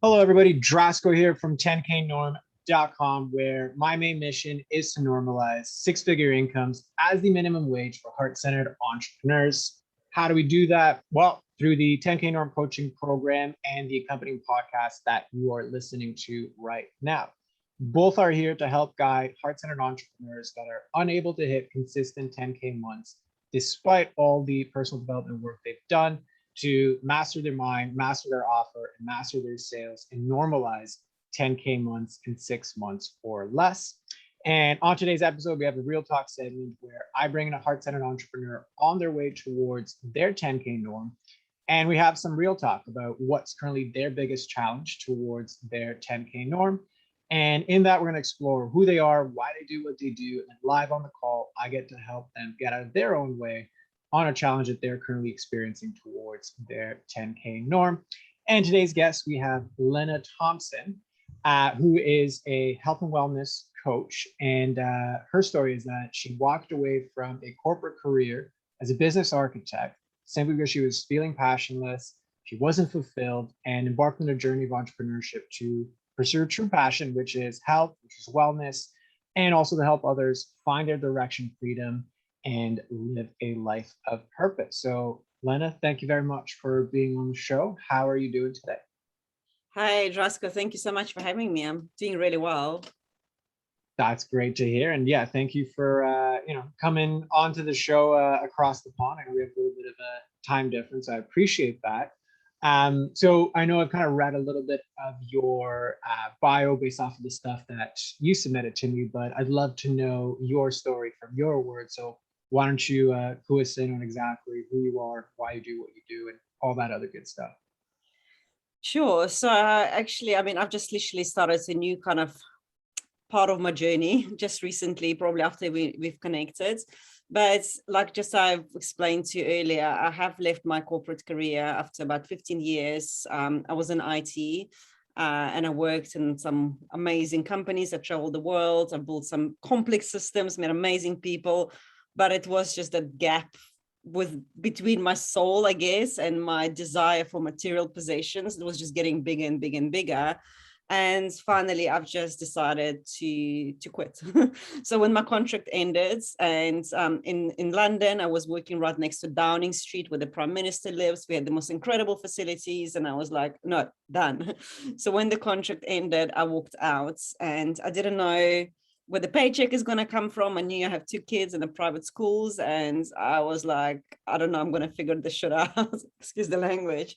Hello, everybody. Drasco here from 10knorm.com, where my main mission is to normalize six-figure incomes as the minimum wage for heart-centered entrepreneurs. How do we do that? Well, through the 10K Norm coaching program and the accompanying podcast that you are listening to right now. Both are here to help guide heart-centered entrepreneurs that are unable to hit consistent 10K months, despite all the personal development work they've done to master their mind, master their offer, and master their sales and normalize 10K months in 6 months or less. And on today's episode, we have a real talk segment where I bring in a heart-centered entrepreneur on their way towards their 10K norm. And we have some real talk about what's currently their biggest challenge towards their 10K norm. And in that, we're going to explore who they are, why they do what they do, and live on the call, I get to help them get out of their own way on a challenge that they're currently experiencing towards their 10K norm. And today's guest, we have Lena Thompson, who is a health and wellness coach. And her story is that she walked away from a corporate career as a business architect simply because she was feeling passionless, she wasn't fulfilled, and embarked on a journey of entrepreneurship to pursue true passion, which is health, which is wellness, and also to help others find their direction, freedom, and live a life of purpose. So, Lena, thank you very much for being on the show. How are you doing today? Hi, Drasco. Thank you so much for having me. I'm doing really well. That's great to hear. And yeah, thank you for coming onto the show across the pond. I know we have a little bit of a time difference. I appreciate that. So I know I've kind of read a little bit of your bio based off of the stuff that you submitted to me, but I'd love to know your story from your words. So why don't you clue us in on exactly who you are, why you do what you do, and all that other good stuff. Sure. So actually, I've just literally started a new kind of part of my journey just recently, probably after we've connected. But like just I've explained to you earlier, I have left my corporate career after about 15 years. I was in IT and I worked in some amazing companies. I traveled the world. I built some complex systems, met amazing people, but it was just a gap between my soul, I guess, and my desire for material possessions. It was just getting bigger and bigger and bigger. And finally, I've just decided to quit. So when my contract ended, and in London, I was working right next to Downing Street where the Prime Minister lives. We had the most incredible facilities, and I was like, no, done. So when the contract ended, I walked out, and I didn't know where the paycheck is going to come from. I knew I have 2 kids in the private schools, and I was like, I don't know, I'm going to figure this shit out. Excuse the language.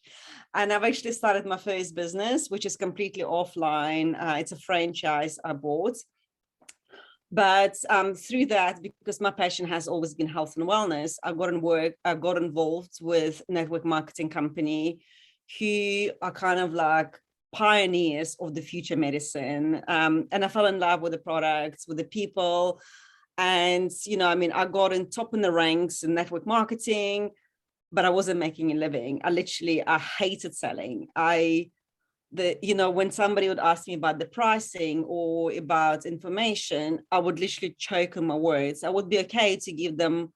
And I've actually started my first business, which is completely offline. It's a franchise I bought. But through that, because my passion has always been health and wellness, I got involved with a network marketing company who are kind of like pioneers of the future medicine. And I fell in love with the products, with the people. And, I got in top in the ranks in network marketing, but I wasn't making a living. I hated selling. When somebody would ask me about the pricing or about information, I would literally choke on my words. I would be okay to give them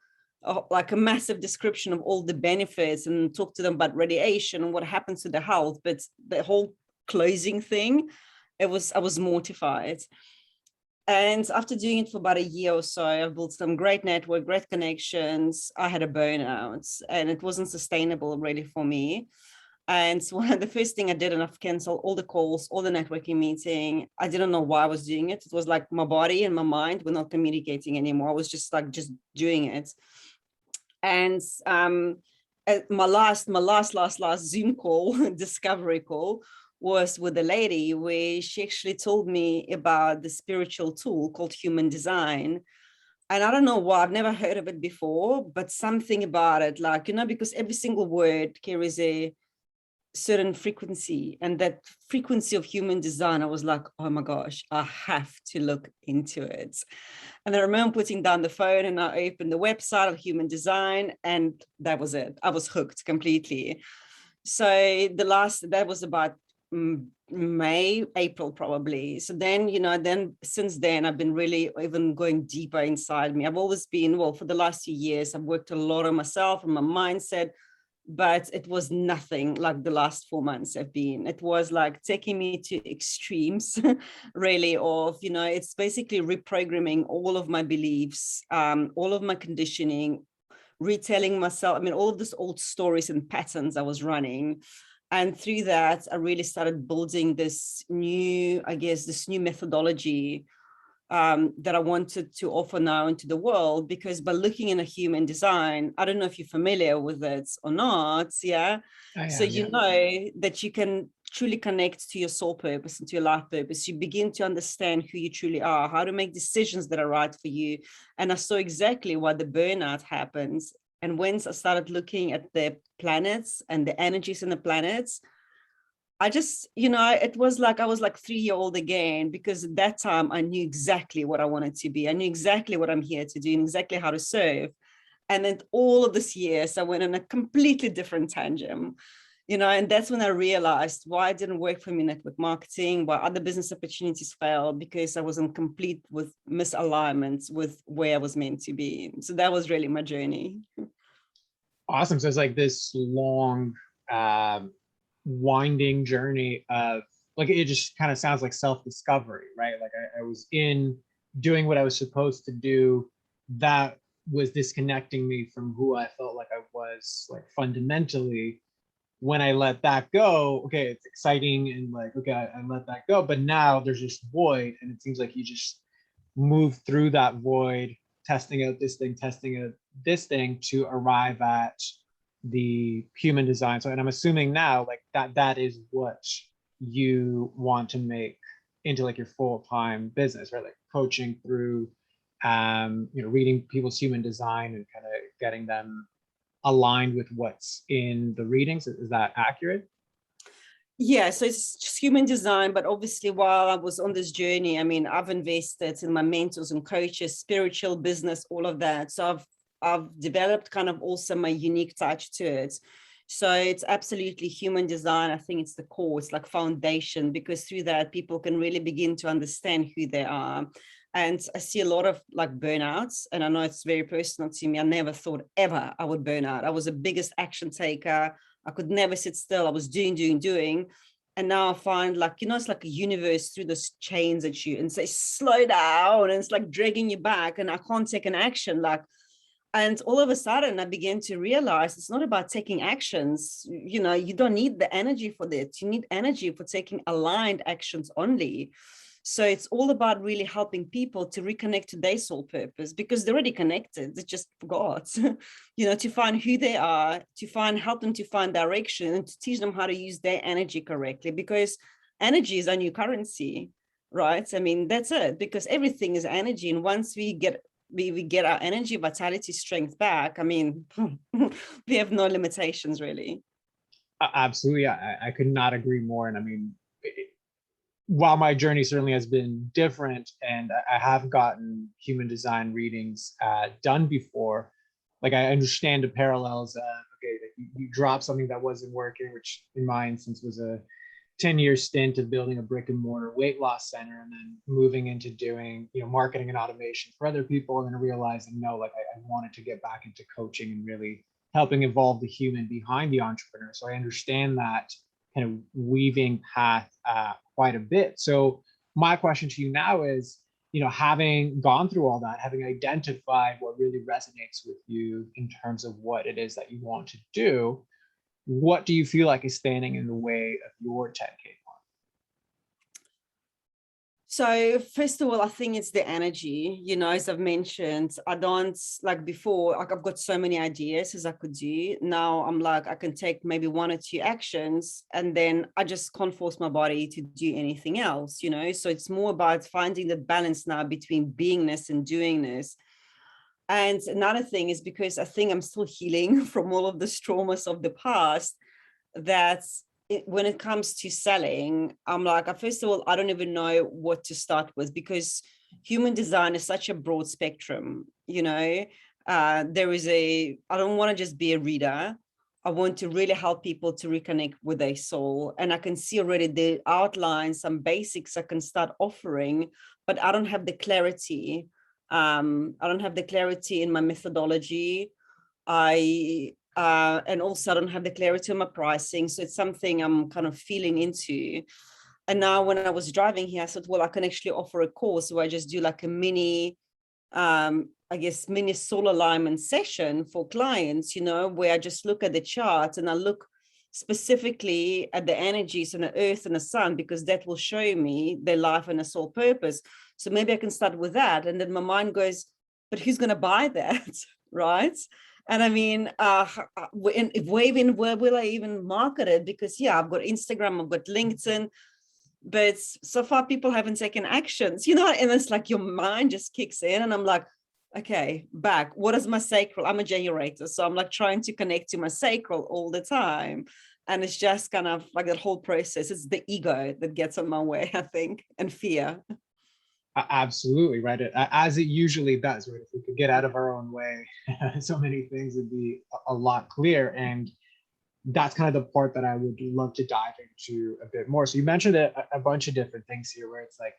like a massive description of all the benefits and talk to them about radiation and what happens to the health. But the whole closing thing, I was mortified. And after doing it for about a year or so, I built some great network, great connections. I had a burnout and it wasn't sustainable really for me. And so the first thing I did, and I've canceled all the calls, all the networking meeting. I didn't know why I was doing it. It was like my body and my mind were not communicating anymore. I was just doing it. And my last Zoom call, discovery call, was with a lady where she actually told me about the spiritual tool called human design. And I don't know why, I've never heard of it before, but something about it, because every single word carries a certain frequency, and that frequency of human design, I was like, oh my gosh, I have to look into it. And I remember putting down the phone and I opened the website of human design, and that was it. I was hooked completely. So that was about May, April, probably. So then, since then, I've been really even going deeper inside me. I've always been, for the last few years, I've worked a lot on myself and my mindset, but it was nothing like the last 4 months have been. It was like taking me to extremes, really, of, it's basically reprogramming all of my beliefs, all of my conditioning, retelling myself, all of these old stories and patterns I was running. And through that, I really started building this new methodology that I wanted to offer now into the world, because by looking in a human design, I don't know if you're familiar with it or not. Yeah. I So am, yeah. you know that you can truly connect to your soul purpose and to your life purpose. You begin to understand who you truly are, how to make decisions that are right for you. And I saw exactly why the burnout happens. And once I started looking at the planets and the energies in the planets, I just, it was like I was like 3-year-old again, because at that time I knew exactly what I wanted to be. I knew exactly what I'm here to do and exactly how to serve. And then all of this years, I went on a completely different tangent, and that's when I realized why it didn't work for me in network marketing, why other business opportunities failed, because I wasn't complete with misalignments with where I was meant to be. So that was really my journey. Awesome. So it's like this long, um, winding journey of, like, it just kind of sounds like self-discovery, right? Like I was in doing what I was supposed to do, that was disconnecting me from who I felt like I was, like, fundamentally. When I let that go, okay, it's exciting, and like, okay, I let that go, but now there's this void, and it seems like you just move through that void, testing out this thing, testing out this thing, to arrive at the human design. So, and I'm assuming now, like, that is what you want to make into like your full-time business, right? Like coaching through, reading people's human design and kind of getting them aligned with what's in the readings. Is that accurate? Yeah, so it's just human design, but obviously while I was on this journey, I've invested in my mentors and coaches, spiritual business, all of that. So I've developed kind of also my unique touch to it. So it's absolutely human design. I think it's the core, it's like foundation, because through that people can really begin to understand who they are. And I see a lot of like burnouts, and I know it's very personal to me. I never thought ever I would burn out. I was the biggest action taker. I could never sit still. I was doing. And now I find, like, it's like a universe through this chains at you and say, slow down. And it's like dragging you back, and I can't take an action. And all of a sudden I began to realize it's not about taking actions. You don't need the energy for that. You need energy for taking aligned actions only. So it's all about really helping people to reconnect to their soul purpose, because they're already connected. They just forgot, to find who they are, help them to find direction, and to teach them how to use their energy correctly, because energy is our new currency, right? That's it, because everything is energy. And once we get our energy, vitality, strength back, we have no limitations, really. Absolutely. I could not agree more. And I mean, while my journey certainly has been different, and I have gotten human design readings done before, like, I understand the parallels. Okay, you drop something that wasn't working, which in my instance was a 10-year stint of building a brick and mortar weight loss center, and then moving into doing, marketing and automation for other people, and then realizing, no, like, I wanted to get back into coaching and really helping evolve the human behind the entrepreneur. So I understand that kind of weaving path quite a bit. So my question to you now is, having gone through all that, having identified what really resonates with you in terms of what it is that you want to do, what do you feel like is standing in the way of your 10K plan? So first of all, I think it's the energy, as I've mentioned. I don't, like before, like I've got so many ideas as I could do. Now I'm like, I can take maybe 1 or 2 actions, and then I just can't force my body to do anything else, So it's more about finding the balance now between beingness and doingness. And another thing is, because I think I'm still healing from all of the traumas of the past, that when it comes to selling, I'm like, first of all, I don't even know what to start with, because human design is such a broad spectrum. I don't want to just be a reader. I want to really help people to reconnect with their soul. And I can see already the outlines, some basics I can start offering, but I don't have the clarity. I don't have the clarity in my methodology. I And also I don't have the clarity on my pricing. So it's something I'm kind of feeling into. And now when I was driving here, I thought, well, I can actually offer a course where I just do like a mini, I guess, mini solar alignment session for clients, where I just look at the chart and I look specifically at the energies and the earth and the sun, because that will show me their life and their soul purpose. So maybe I can start with that. And then my mind goes, but who's going to buy that? Right? And I mean, where will I even market it? Because yeah, I've got Instagram, I've got LinkedIn, but so far people haven't taken actions, and it's like your mind just kicks in and I'm like, okay, back. What is my sacral? I'm a generator. So I'm like trying to connect to my sacral all the time. And it's just kind of like that whole process. It's the ego that gets on my way, I think, and fear. Absolutely, right. As it usually does, right? If we could get out of our own way, so many things would be a lot clearer. And that's kind of the part that I would love to dive into a bit more. So you mentioned a bunch of different things here where it's like,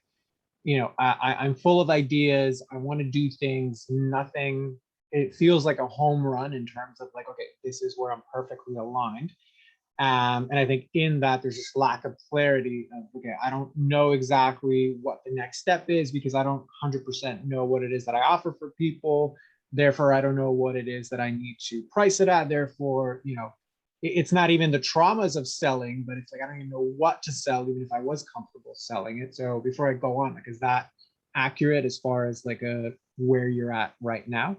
I'm full of ideas. I want to do things. Nothing, it feels like a home run in terms of like, okay, this is where I'm perfectly aligned. And I think in that there's this lack of clarity of, okay, I don't know exactly what the next step is because I don't 100% know what it is that I offer for people. Therefore, I don't know what it is that I need to price it at. Therefore, it's not even the traumas of selling, but it's like, I don't even know what to sell, even if I was comfortable selling it. So before I go on, like, is that accurate as far as like where you're at right now?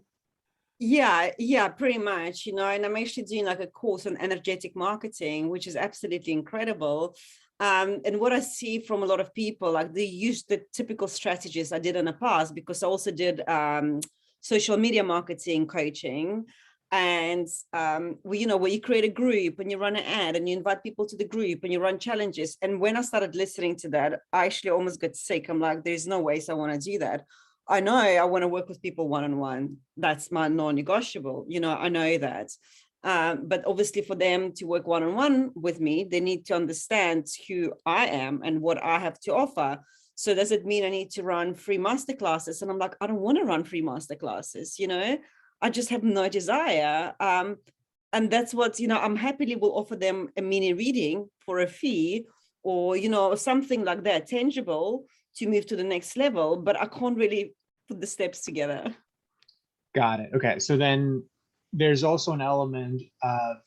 Yeah, pretty much, and I'm actually doing like a course on energetic marketing, which is absolutely incredible. And what I see from a lot of people, like they use the typical strategies I did in the past, because I also did social media marketing coaching. And where you create a group and you run an ad and you invite people to the group and you run challenges. And when I started listening to that, I actually almost got sick. I'm like, there's no way I want to do that. I know I want to work with people one-on-one. That's my non-negotiable. I know that. But obviously for them to work one-on-one with me, they need to understand who I am and what I have to offer. So does it mean I need to run free masterclasses? And I'm like, I don't want to run free masterclasses, I just have no desire. And that's what, I'm happily will offer them a mini reading for a fee, or, something like that, tangible, to move to the next level, but I can't really put the steps together. Got it. Okay. So then there's also an element of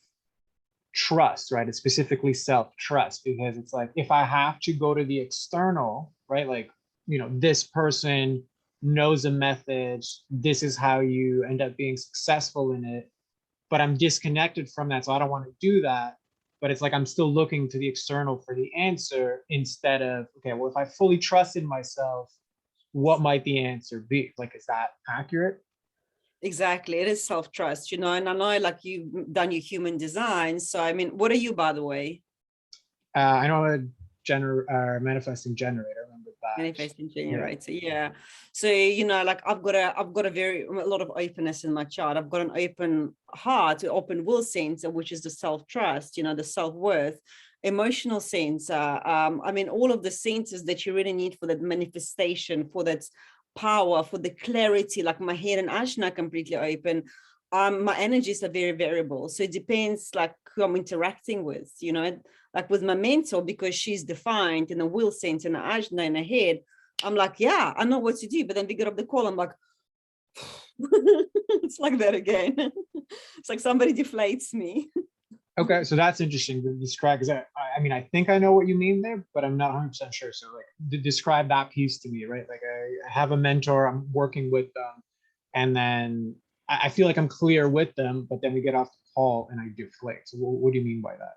trust, right? It's specifically self-trust, because it's like, if I have to go to the external, right? Like, this person knows a method, this is how you end up being successful in it, but I'm disconnected from that. So I don't want to do that. But it's like, I'm still looking to the external for the answer instead of, okay, well, if I fully trust in myself, what might the answer be? Like, is that accurate? Exactly. It is self-trust, and I know like you've done your human design. So, I mean, what are you, by the way? I know a manifesting generator. Remember that. Manifesting generator. Yeah. So, like I've got a lot of openness in my chart. I've got an open heart, an open will center, which is the self-trust, the self-worth, emotional center. I mean, all of the centers that you really need for that manifestation, for that power, for the clarity, like my head and ajna are completely open. My energies are very variable. So it depends like who I'm interacting with, like with my mentor, because she's defined in a will sense and an ajna in her head. I'm like, yeah, I know what to do. But then we get up the call, I'm like, it's like that again. It's like somebody deflates me. Okay, so that's interesting to describe, because I mean, I think I know what you mean there, but I'm not 100% sure. So like, describe that piece to me, right? Like, I have a mentor, I'm working with them, and then I feel like I'm clear with them, but then we get off the call and I deflate. So what do you mean by that?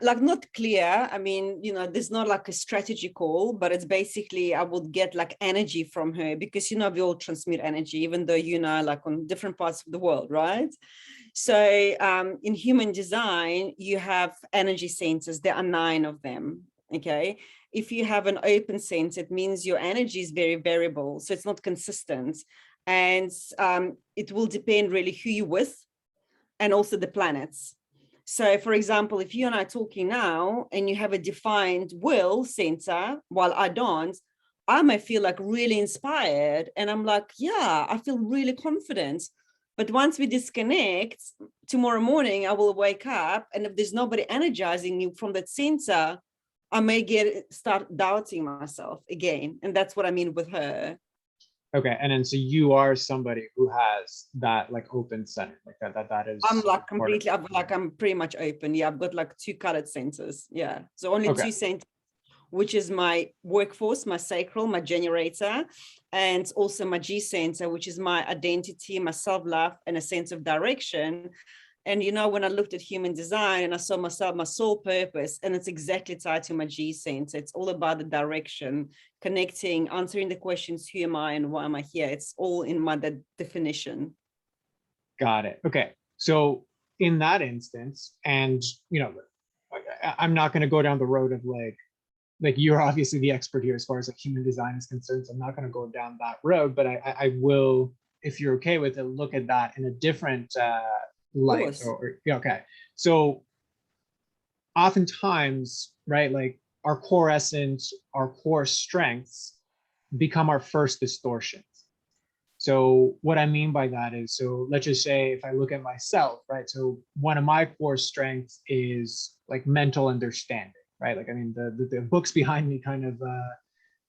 Like not clear. I mean, there's not like a strategy call, but it's basically I would get like energy from her, because we all transmit energy, even though like on different parts of the world, right? So in human design, you have energy centers. There are 9 of them. Okay. If you have an open sense, it means your energy is very variable. So it's not consistent. And it will depend really who you're with and also the planets. So for example, if you and I are talking now and you have a defined will center, while I don't, I may feel like really inspired. And I'm like, yeah, I feel really confident. But once we disconnect, tomorrow morning I will wake up, and if there's nobody energizing me from that center, I may start doubting myself again. And that's what I mean with her. Okay. And then so you are somebody who has that like open center, like that is I'm like part of completely, I'm pretty much open. Yeah, I've got like 2 colored centers. Yeah. So only okay. 2 centers, which is my workforce, my sacral, my generator, and also my G center, which is my identity, my self-love, and a sense of direction. And you know, when I looked at human design and I saw myself, my soul purpose, and it's exactly tied to my G center. It's all about the direction, connecting, answering the questions, who am I and why am I here? It's all in my definition. Got it. Okay. So in that instance, and you know, I'm not going to go down the road of like you're obviously the expert here as far as like human design is concerned. So I'm not going to go down that road, but I will, if you're okay with it, look at that in a different light. Yeah, okay. So oftentimes, right, like our core essence, our core strengths become our first distortions. So what I mean by that is, so let's just say if I look at myself, right? So one of my core strengths is like mental understanding, right? Like, I mean, the books behind me kind of,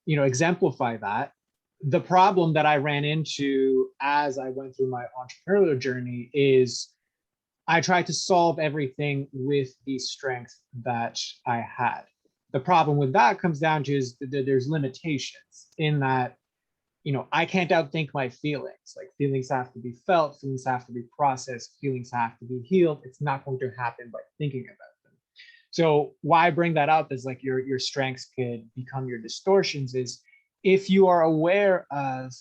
exemplify that. The problem that I ran into as I went through my entrepreneurial journey is I tried to solve everything with the strengths that I had. The problem with that comes down to is that there's limitations in that, I can't outthink my feelings. Like feelings have to be felt, feelings have to be processed, feelings have to be healed. It's not going to happen by thinking about them. So why I bring that up is like your strengths could become your distortions is if you are aware of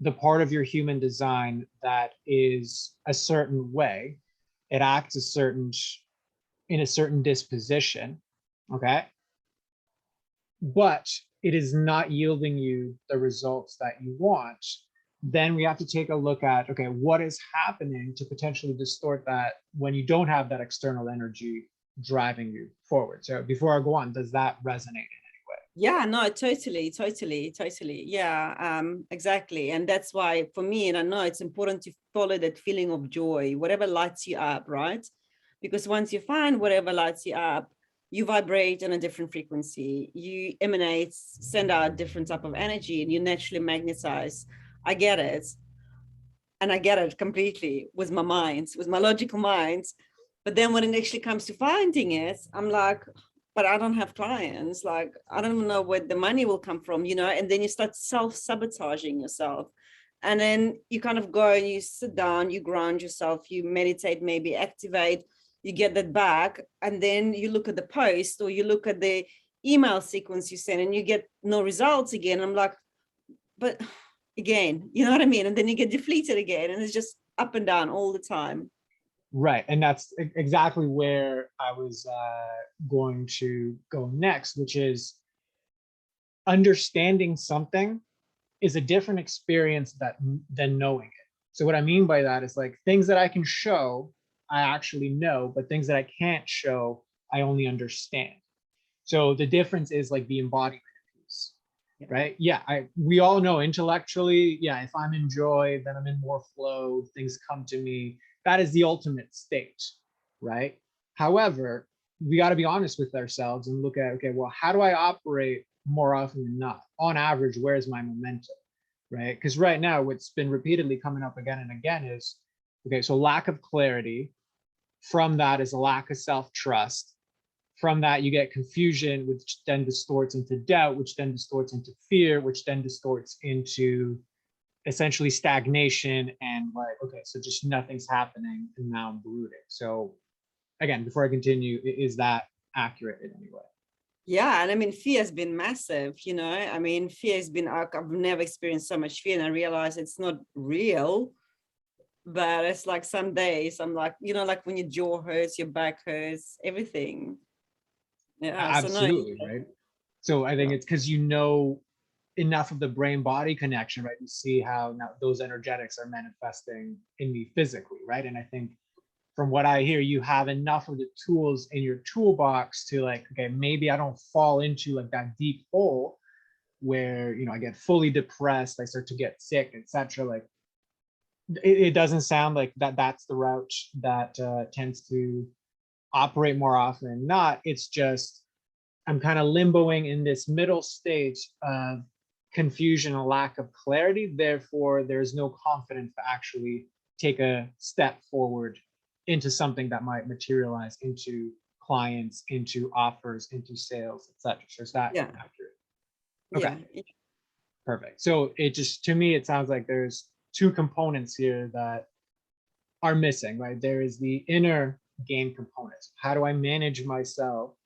the part of your human design that is a certain way, it acts in a certain disposition, okay? But it is not yielding you the results that you want, then we have to take a look at, okay, what is happening to potentially distort that when you don't have that external energy driving you forward. So before I go on, does that resonate in any way? Yeah, no, totally. Yeah, exactly. And that's why for me, and I know it's important to follow that feeling of joy, whatever lights you up, right? Because once you find whatever lights you up, you vibrate on a different frequency, you emanate, send out different type of energy, and you naturally magnetize. I get it. And I get it completely with my mind, with my logical mind. But then when it actually comes to finding it, I'm like, but I don't have clients. Like, I don't know where the money will come from, and then you start self-sabotaging yourself. And then you kind of go and you sit down, you ground yourself, you meditate, maybe activate, you get that back. And then you look at the post or you look at the email sequence you send and you get no results again. I'm like, but again, you know what I mean? And then you get deflated again, and it's just up and down all the time. Right. And that's exactly where I was going to go next, which is understanding something is a different experience than knowing it. So what I mean by that is like things that I can show, I actually know, but things that I can't show, I only understand. So the difference is like the embodiment piece, right? Yeah, we all know intellectually, yeah, if I'm in joy, then I'm in more flow, things come to me. That is the ultimate state, right? However, we got to be honest with ourselves and look at, okay, well, how do I operate more often than not? On average, where's my momentum, right? Because right now, what's been repeatedly coming up again and again is, okay, so lack of clarity. From that is a lack of self-trust. From that, you get confusion, which then distorts into doubt, which then distorts into fear, which then distorts into essentially stagnation and like, okay, so just nothing's happening and now I'm brooding. So again, before I continue, is that accurate in any way? Yeah, and I mean, fear has been massive, I mean, fear has been, I've never experienced so much fear, and I realize it's not real, but it's like some days I'm like, like when your jaw hurts, your back hurts, everything. Yeah, so no. Absolutely, right? So I think it's because enough of the brain body connection, right? You see how now those energetics are manifesting in me physically, right? And I think from what I hear, you have enough of the tools in your toolbox to like, okay, maybe I don't fall into like that deep hole where, I get fully depressed, I start to get sick, etc. Like it doesn't sound like that's the route that tends to operate more often than not. It's just I'm kind of limboing in this middle stage of confusion and lack of clarity. Therefore, there's no confidence to actually take a step forward into something that might materialize into clients, into offers, into sales, etc. So is that Yeah. accurate? Okay, Yeah. perfect. So it just, to me, it sounds like there's two components here that are missing, right? There is the inner game component. How do I manage myself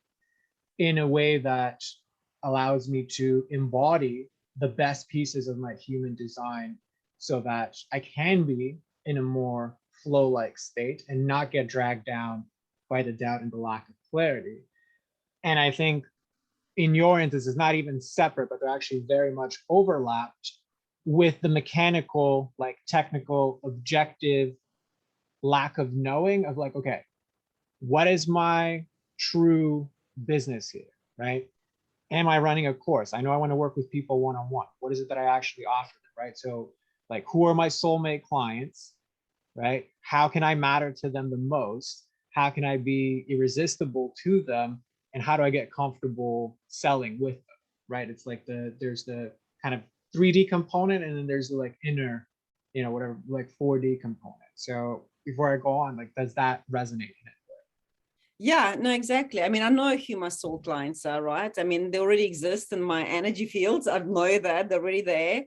in a way that allows me to embody the best pieces of my human design so that I can be in a more flow like state and not get dragged down by the doubt and the lack of clarity. And I think in your instance, it's not even separate, but they're actually very much overlapped with the mechanical, like technical, objective lack of knowing of like, okay, what is my true business here, right? Am I running a course? I know I want to work with people one-on-one. What is it that I actually offer them, right? So like, who are my soulmate clients, right? How can I matter to them the most? How can I be irresistible to them? And how do I get comfortable selling with them, right? It's like there's the kind of 3D component, and then there's the like inner, whatever, like 4D component. So before I go on, like, does that resonate? Yeah, no, exactly. I mean, I know who my soul clients are, right? I mean, they already exist in my energy fields. I know that they're already there.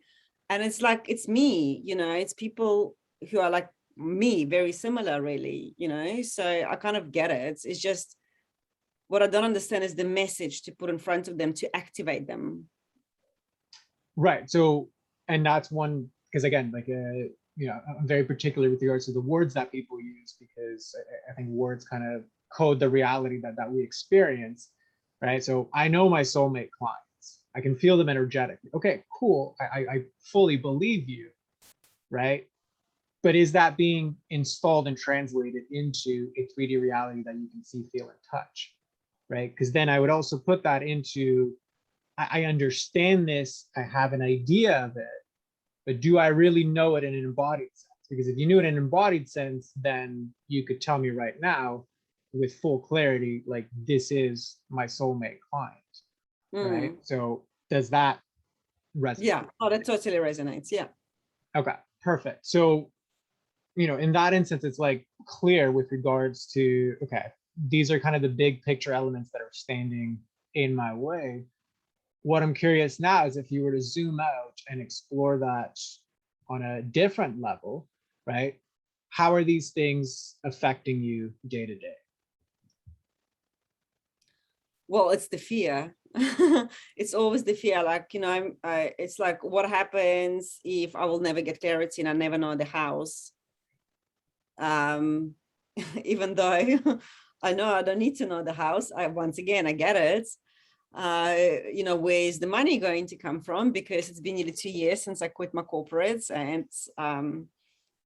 And it's like, it's me, it's people who are like me, very similar, really, So I kind of get it. It's just what I don't understand is the message to put in front of them to activate them. Right. So, and that's one, because again, like, I'm very particular with regards to the words that people use, because I think words kind of code the reality that we experience. Right. So I know my soulmate clients. I can feel them energetically. Okay, cool. I fully believe you. Right. But is that being installed and translated into a 3D reality that you can see, feel, and touch? Right. Because then I would also put that into, I understand this, I have an idea of it, but do I really know it in an embodied sense? Because if you knew it in an embodied sense, then you could tell me right now with full clarity, like, this is my soulmate client, right? Mm. So does that resonate? Yeah. Oh, that totally resonates. Yeah. Okay, perfect. So, in that instance, it's like clear with regards to, okay, these are kind of the big picture elements that are standing in my way. What I'm curious now is if you were to zoom out and explore that on a different level, right? How are these things affecting you day to day? Well, it's the fear. It's always the fear. Like, it's like, what happens if I will never get clarity and I never know the house? Even though I know I don't need to know the house. Once again, I get it. Where's the money going to come from? Because it's been nearly 2 years since I quit my corporates, and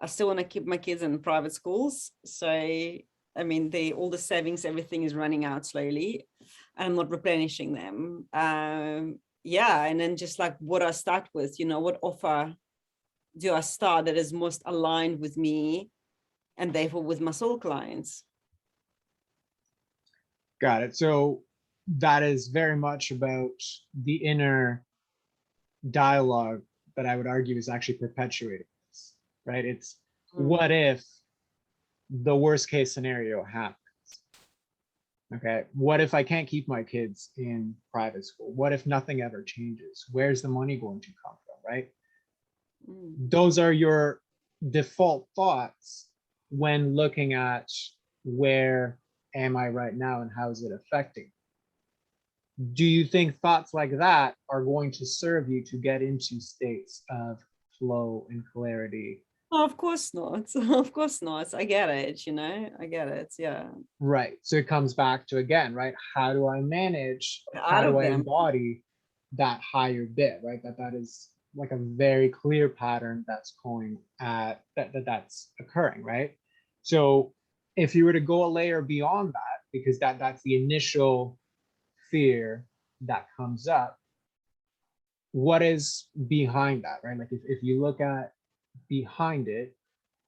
I still want to keep my kids in private schools. So, I mean, all the savings, everything is running out slowly, and I'm not replenishing them. Yeah, and then just like, what I start with, what offer do I start that is most aligned with me and therefore with my soul clients? Got it. So that is very much about the inner dialogue that I would argue is actually perpetuating this, right? It's what if the worst case scenario happens? Okay, what if I can't keep my kids in private school? What if nothing ever changes? Where's the money going to come from, right? Those are your default thoughts when looking at where am I right now and how is it affecting? Do you think thoughts like that are going to serve you to get into states of flow and clarity? Oh, of course not. Of course not. I get it, I get it. Yeah. Right. So it comes back to, again, right? How do I manage? How Out do of I them. embody that higher bit, right? That is like a very clear pattern that's going at that's occurring, right? So if you were to go a layer beyond that, because that's the initial fear that comes up, what is behind that, right? Like if you look at behind it,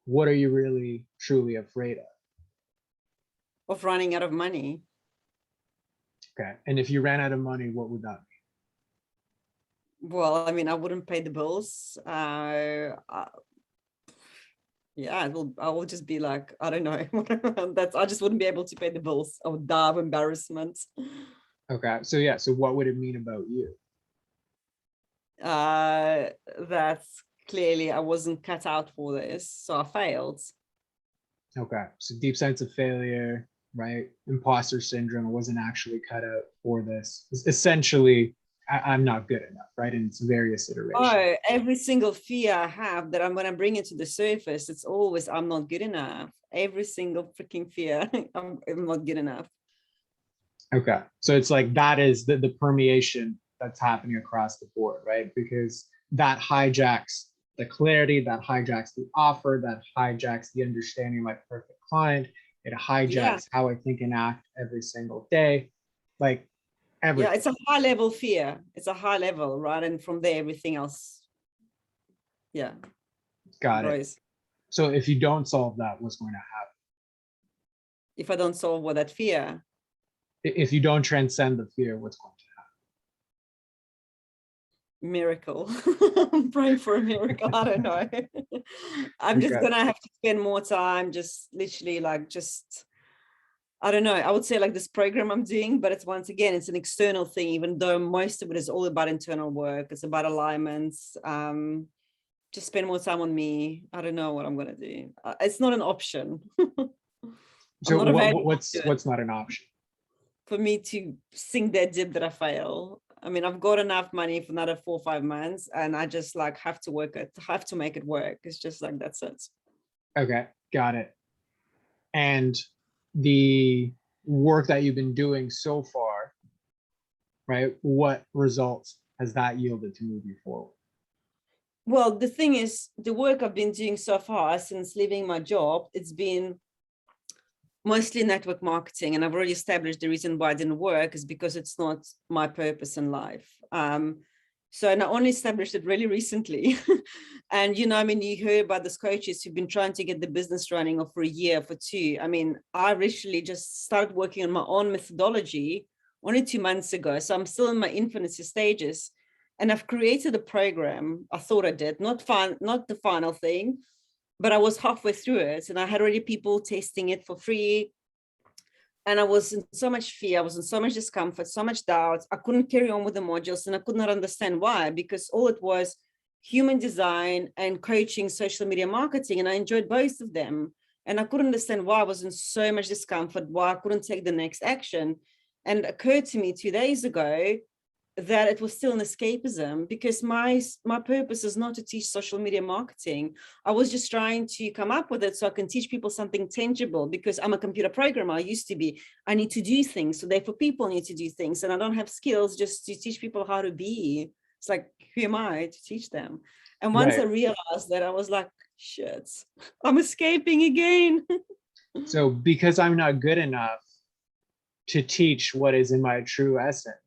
what are you really truly afraid of? Of running out of money. Okay. And if you ran out of money, what would that Well, I mean, I wouldn't pay the bills. Yeah, I will just be like, I don't know. I just wouldn't be able to pay the bills. I would die of embarrassment. mean? Okay. So yeah. So what would it mean about you? That's clearly I wasn't cut out for this, so I failed. Okay. So deep sense of failure, right? Imposter syndrome. I wasn't actually cut out for this. Essentially, I'm not good enough, right? And it's various iterations. Oh, every single fear I have that I'm when I bring it to the surface, it's always I'm not good enough. Every single freaking fear, I'm not good enough. Okay. So it's like that is the permeation that's happening across the board, right? Because that hijacks the clarity, that hijacks the offer, that hijacks the understanding of my perfect client. It Yeah, hijacks how I think and act every single day. Like yeah, everything. it's a high level fear. It's a high level, right? And from there, everything else, yeah, Got it. grows. So if you don't solve that, what's going to happen? If I don't solve what that fear, If you don't transcend the fear, what's going to miracle. I'm praying for a miracle. I don't know. I'm happen? just Okay. gonna have to spend more time just literally like just I don't know. I would say like this program I'm doing, but it's once again, it's an external thing, even though most of it is all about internal work. It's about alignments. Just spend more time on me. I don't know what I'm gonna do. It's not an option. I'm So not available to it what's not an option? for me to sink that dip that I fail. I mean, I've got enough money for another 4 or 5 months, and I just like have to work it, have to make it work. It's just like that's it. Okay, got it. And the work that you've been doing so far, right? What results has that yielded to move you forward? Well, the thing is, the work I've been doing so far since leaving my job, it's been mostly network marketing. And I've already established the reason why it didn't work is because it's not my purpose in life. So and I only established it really recently. And, you know, I mean, you hear about these coaches who've been trying to get the business running for a year, for two. I mean, I recently just started working on my own methodology only 2 months ago. So I'm still in my infancy stages. And I've created a program. I thought I did, not the final thing, but I was halfway through it and I had already people testing it for free. And I was in so much fear, I was in so much discomfort, so much doubt. I couldn't carry on with the modules and I could not understand why, because all it was human design and coaching, social media marketing. And I enjoyed both of them. And I couldn't understand why I was in so much discomfort, why I couldn't take the next action. And it occurred to me 2 days ago that it was still an escapism, because my purpose is not to teach social media marketing. I was just trying to come up with it so I can teach people something tangible, because I'm a computer programmer. I used to be. I need to do things, so therefore people need to do things, and I don't have skills just to teach people how to be. It's like, who am I to teach them? And once I Right. realized that, I was like, shit, I'm escaping again. So because I'm not good enough to teach what is in my true essence,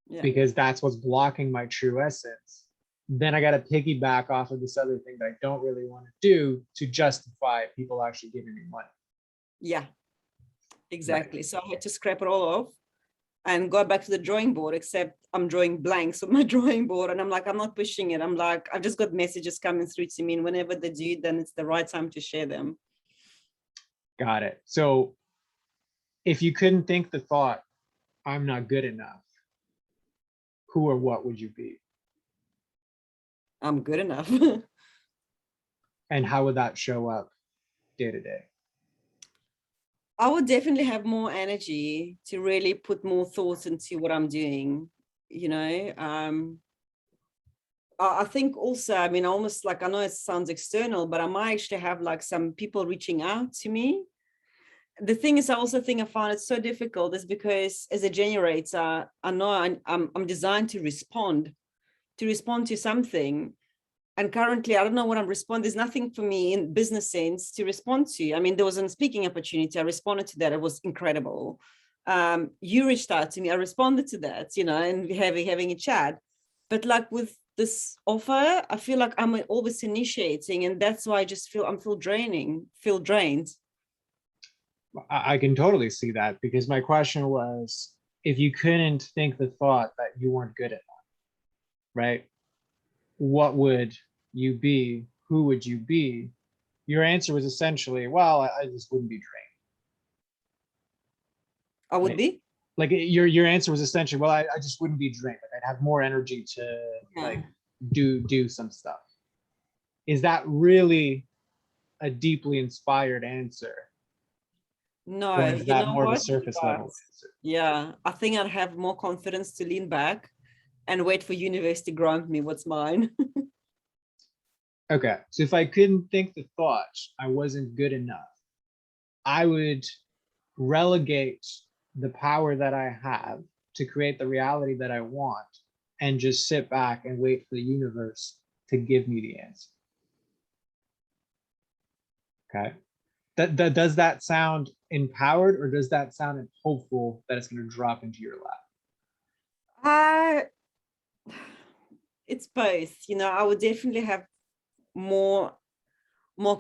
Yeah. because that's what's blocking my true essence, then I got to piggyback off of this other thing that I don't really want to do to justify people actually giving me money. Yeah, Right. exactly. So I had to scrap it all off and go back to the drawing board, except I'm drawing blanks on my drawing board. And I'm like, I'm not pushing it. I'm like, I've just got messages coming through to me. And whenever they do, then it's the right time to share them. Got it. So if you couldn't think the thought, I'm not good enough, who or what would you be? I'm good enough. And how would that show up day to day? I would definitely have more energy to really put more thought into what I'm doing. You know, I think also, I mean, almost like, I know it sounds external, but I might actually have like some people reaching out to me. The thing is, I also think I find it so difficult is because as a generator, I know I'm designed to respond to something. And currently, I don't know what I'm responding. There's nothing for me in business sense to respond to. I mean, there was a speaking opportunity. I responded to that. It was incredible. You reached out to me. I responded to that, you know, and having a chat. But like with this offer, I feel like I'm always initiating, and that's why I just feel drained. I can totally see that, because my question was, if you couldn't think the thought that you weren't good enough, right? What would you be? Who would you be? Your answer was essentially, well, I just wouldn't be I would drained, right? be. Like your answer was essentially, well, I just wouldn't be drained. Like I'd have more energy to Yeah. like do some stuff. Is that really a deeply inspired answer, or No, is you that know more of a what? surface Right. level answer? Yeah, I think I'd have more confidence to lean back and wait for universe to grant me what's mine. Okay, so if I couldn't think the thought I wasn't good enough, I would relegate the power that I have to create the reality that I want and just sit back and wait for the universe to give me the answer. Okay. Does that sound empowered, or does that sound hopeful that it's going to drop into your lap? Uh, it's both. I would definitely have more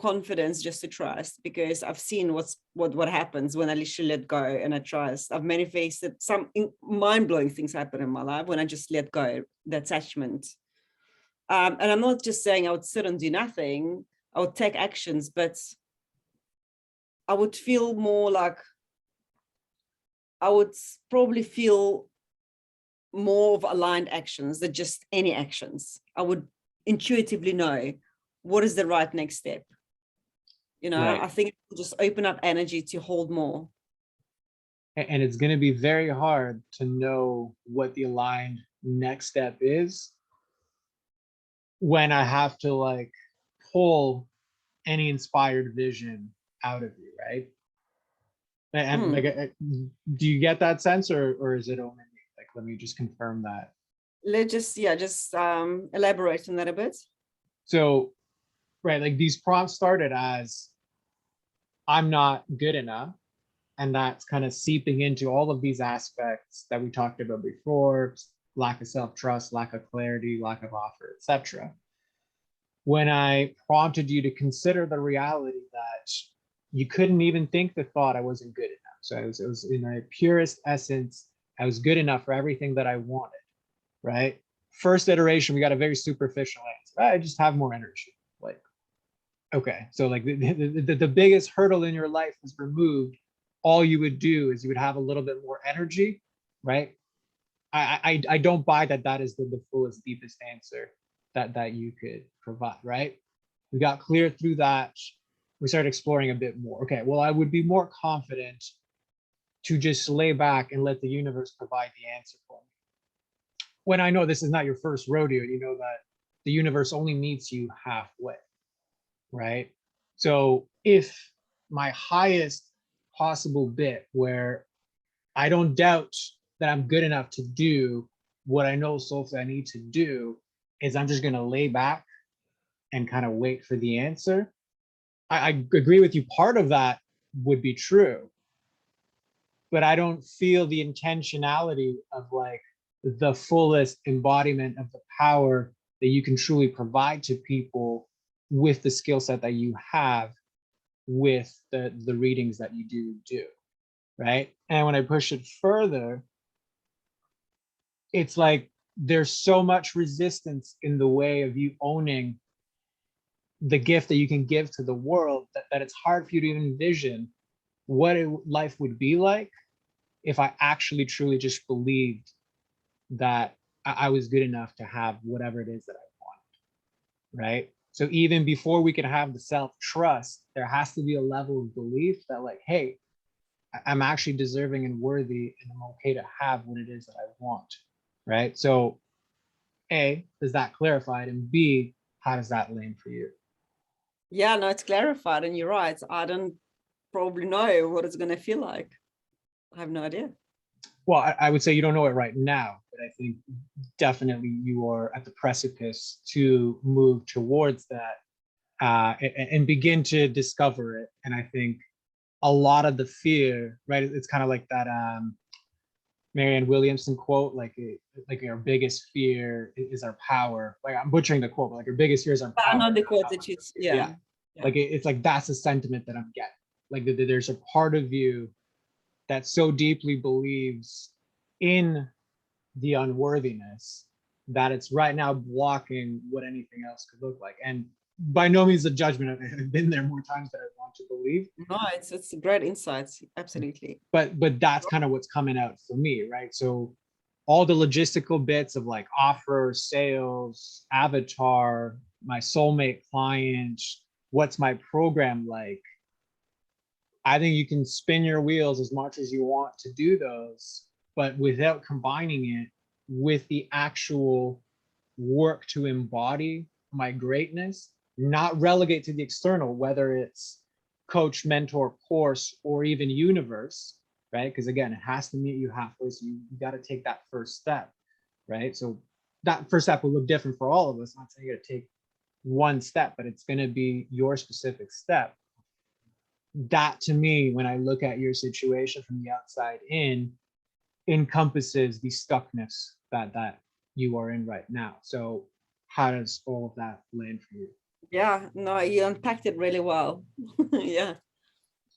confidence just to trust, because I've seen what happens when I literally let go and I trust. I've manifested some mind-blowing things happen in my life when I just let go the attachment. And I'm not just saying I would sit and do nothing. I would take actions, but I would feel more like, I would probably feel more of aligned actions than just any actions. I would intuitively know what is the right next step. Right. I think it will just open up energy to hold more. And it's going to be very hard to know what the aligned next step is when I have to like pull any inspired vision out of you, right? And like, do you get that sense, or is it only me? Like, let me just confirm that. Let's just elaborate on that a bit. So, right, like these prompts started as I'm not good enough, and that's kind of seeping into all of these aspects that we talked about before: lack of self-trust, lack of clarity, lack of offer, etc. When I prompted you to consider the reality that you couldn't even think the thought I wasn't good enough. So it was in my purest essence, I was good enough for everything that I wanted, right? First iteration, we got a very superficial answer. I just have more energy. Like, okay, so like the biggest hurdle in your life is removed. All you would do is you would have a little bit more energy, right? I don't buy that is the fullest, deepest answer that you could provide, right? We got clear through that. We started exploring a bit more. Okay, well, I would be more confident to just lay back and let the universe provide the answer for me. When I know this is not your first rodeo, you know that the universe only meets you halfway, right? So if my highest possible bit, where I don't doubt that I'm good enough to do what I know soulfully I need to do, is I'm just going to lay back and kind of wait for the answer. I agree with you. Part of that would be true, but I don't feel the intentionality of like the fullest embodiment of the power that you can truly provide to people with the skill set that you have, with the readings that you do, right? And when I push it further, it's like there's so much resistance in the way of you owning the gift that you can give to the world, that it's hard for you to even envision what life would be like if I actually truly just believed that I was good enough to have whatever it is that I want, right? So even before we can have the self-trust, there has to be a level of belief that like, hey, I'm actually deserving and worthy, and I'm okay to have what it is that I want, right? So A, is that clarified? And B, how does that land for you? Yeah, no, it's clarified, and you're right. I don't probably know what it's going to feel like. I have no idea. Well, I would say you don't know it right now, but I think definitely you are at the precipice to move towards that, and begin to discover it. And I think a lot of the fear, right? It's kind of like that. Marianne Williamson quote, like our biggest fear is our power. Like I'm butchering the quote, but like our biggest fear is our I power. know the quote that she's, Yeah. yeah. Yeah. Like it's like that's the sentiment that I'm getting. Like there's a part of you that so deeply believes in the unworthiness that it's right now blocking what anything else could look like. And by no means a judgment. I've been there more times than I want to believe. No, it's a great insights. Absolutely. But that's kind of what's coming out for me, right? So all the logistical bits of like offer, sales, avatar, my soulmate client, what's my program like? I think you can spin your wheels as much as you want to do those, but without combining it with the actual work to embody my greatness, not relegate to the external, whether it's coach, mentor, course, or even universe, right? Because again, it has to meet you halfway. So you got to take that first step, right? So that first step will look different for all of us. I'm not saying you got to take one step, but it's going to be your specific step. That to me, when I look at your situation from the outside in, encompasses the stuckness that you are in right now. So how does all of that land for you? Yeah, no, you unpacked it really well. Yeah.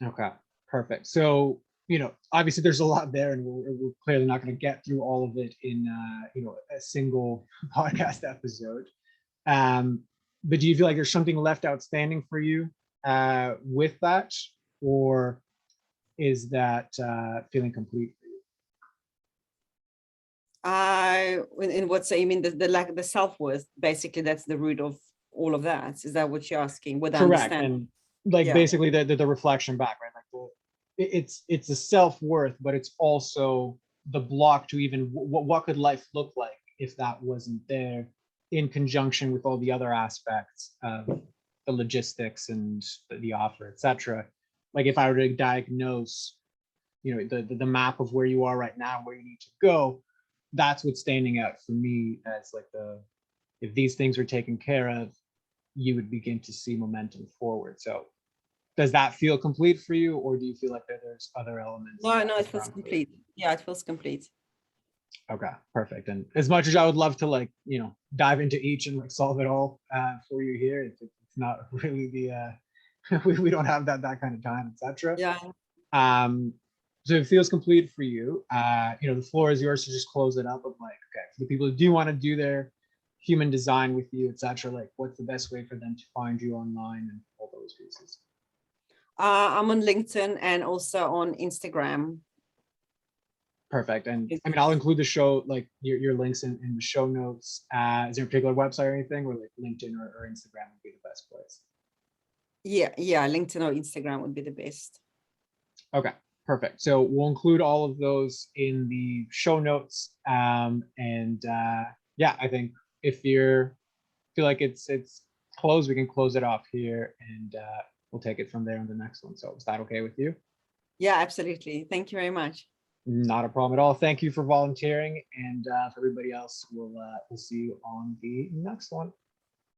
Okay, perfect. So, obviously there's a lot there, and we're clearly not going to get through all of it in, a single podcast episode. But do you feel like there's something left outstanding for you with that, or is that feeling complete for you? In what say you mean the lack of the self-worth, basically that's the root of all of that. Is that what you're asking? Would I Correct. understand? And like Yeah. basically the reflection back, right? Like it's a self-worth, but it's also the block to even what could life look like if that wasn't there, in conjunction with all the other aspects of the logistics and the offer, etc. Like if I were to diagnose, the map of where you are right now, where you need to go, that's what's standing out for me as like if these things were taken care of, you would begin to see momentum forward. So does that feel complete for you, or do you feel like there's other elements? No, it feels complete. Yeah, it feels complete. Okay, perfect. And as much as I would love to dive into each and solve it all for you here, it's not really the we don't have that kind of time, etc. Yeah. So it feels complete for you. The floor is yours to just close it up of like, okay, for the people who do want to do their human design with you, etc. Like, what's the best way for them to find you online and all those pieces? I'm on LinkedIn and also on Instagram. Perfect. And I mean, I'll include the show, like your links in the show notes. Is there a particular website or anything, or like LinkedIn or Instagram would be the best place? Yeah, LinkedIn or Instagram would be the best. Okay, perfect. So we'll include all of those in the show notes. Yeah, I think if you feel like it's closed, we can close it off here, and we'll take it from there on the next one. So is that okay with you? Yeah, absolutely. Thank you very much. Not a problem at all. Thank you for volunteering, and for everybody else, we'll see you on the next one.